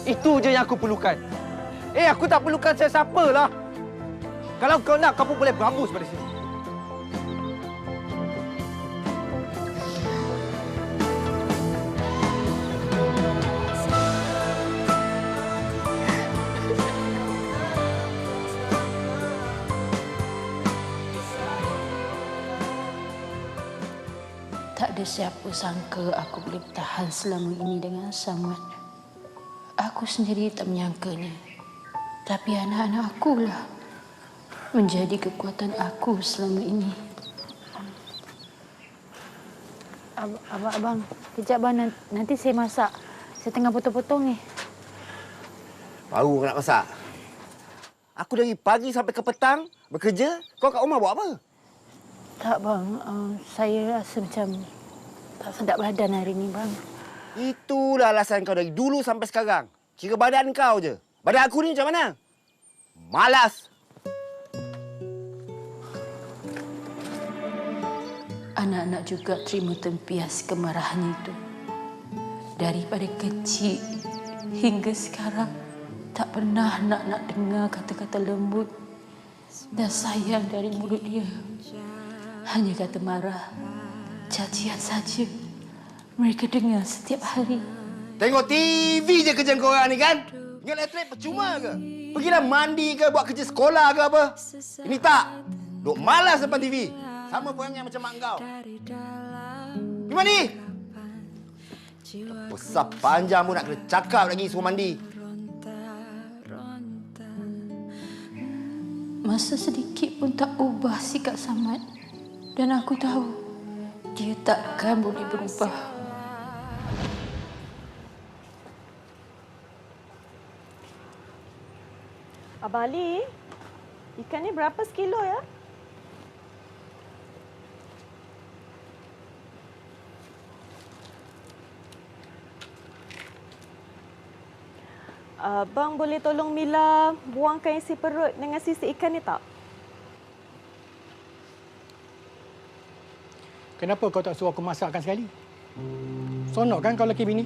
Itu je yang aku perlukan. Aku tak perlukan siapa-siapa lah. Kalau kau nak, kau pun boleh berambus pada sini. Tak ada siapa sangka aku boleh bertahan selama ini dengan Samad. Aku sendiri tak menyangkanya. Tapi anak-anak akulah menjadi kekuatan aku selama ini. Abang, kejap bang. Nanti saya masak. Saya tengah potong-potong ni. Baru kau nak masak? Aku dari pagi sampai ke petang bekerja. Kau kat rumah buat apa? Tak bang, saya rasa macam tak sedap badan hari ni bang. Itulah alasan kau dari dulu sampai sekarang. Kira badan kau je. Badan aku ni macam mana? Malas. Anak-anak juga terima tempias kemarahan itu. Daripada kecil hingga sekarang, tak pernah nak dengar kata-kata lembut dan sayang dari mulut dia. Hanya kata marah, cacian saja. Mereka dengar setiap hari. Tengok TV je kerja kau orang ni kan? Ingat atlet percuma ke? Pergilah mandi ke, buat kerja sekolah ke apa? Ini tak. Duk malas depan TV. Sama perangai macam mak kau. Pergi mandi. Besar panjang pun nak kena cakap lagi suruh mandi. Masa sedikit pun tak ubah sikap Samad. Dan aku tahu dia takkan boleh berubah. Abang Ali, ikan ni berapa sekilo ya? Abang boleh tolong Mila buangkan isi perut dengan sisi ikan ni tak? Kenapa kau tak suruh aku masakkan sekali? Sonok kan kau lelaki bini?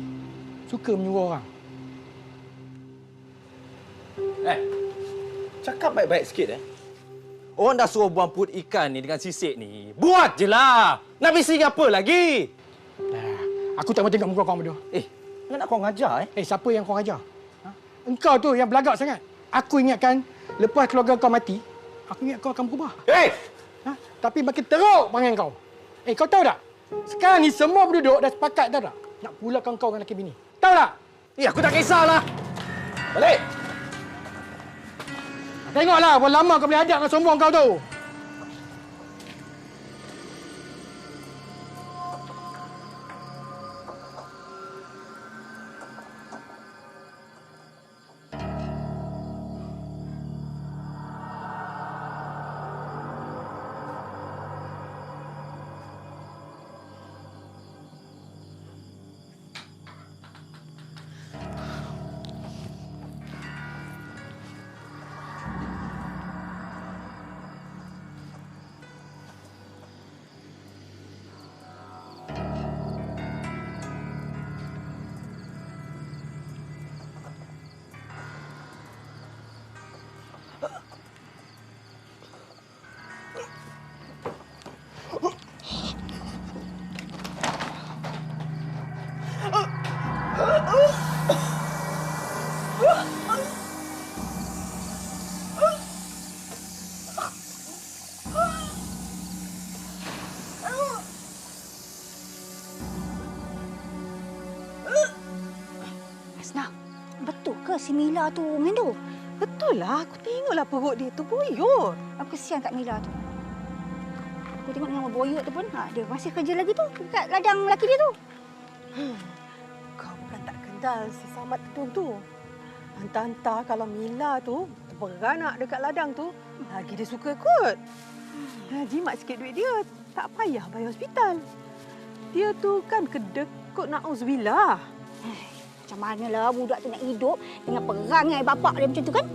Suka menyuruh orang. Cakap baik-baik sikit Orang dah suruh buang perut ikan ni dengan sisik ni. Buat je lah. Nak bising apa lagi? Aku tak mahu tengok muka kau berdua. Nak kau ngajar Siapa yang kau ajar? Engkau tu yang belagak sangat. Aku ingatkan lepas keluarga kau mati, aku ingat kau akan berubah. Tapi makin teruk panggil kau. Kau tahu tak? Sekarang ni semua penduduk dah sepakat tahu tak? Nak pulakan kau dengan lelaki bini. Tahu tak? Aku tak kisahlah. Balik. Tengoklah berapa lama kau boleh hadap dengan sombong kau tu. Betul ke si Mila tu mengandung? Betul lah. Aku tengoklah perut dia tu boyot. Aku kesian kat Mila tu. Aku tengok dengan boyot tu pun, dia masih kerja lagi tu dekat ladang lelaki dia tu. Kau bukan tak kenal si Samad tu. Entah-entah kalau Mila tu beranak dekat ladang tu, lagi dia suka kot. Jimat sikit duit dia, tak payah bayar hospital. Dia tu kan kedekut na'uzubillah. Macam manalah budak tu nak hidup dengan perangai bapak dia macam tu kan?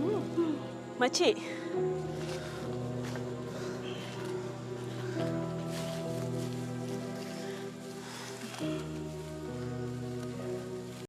Makcik,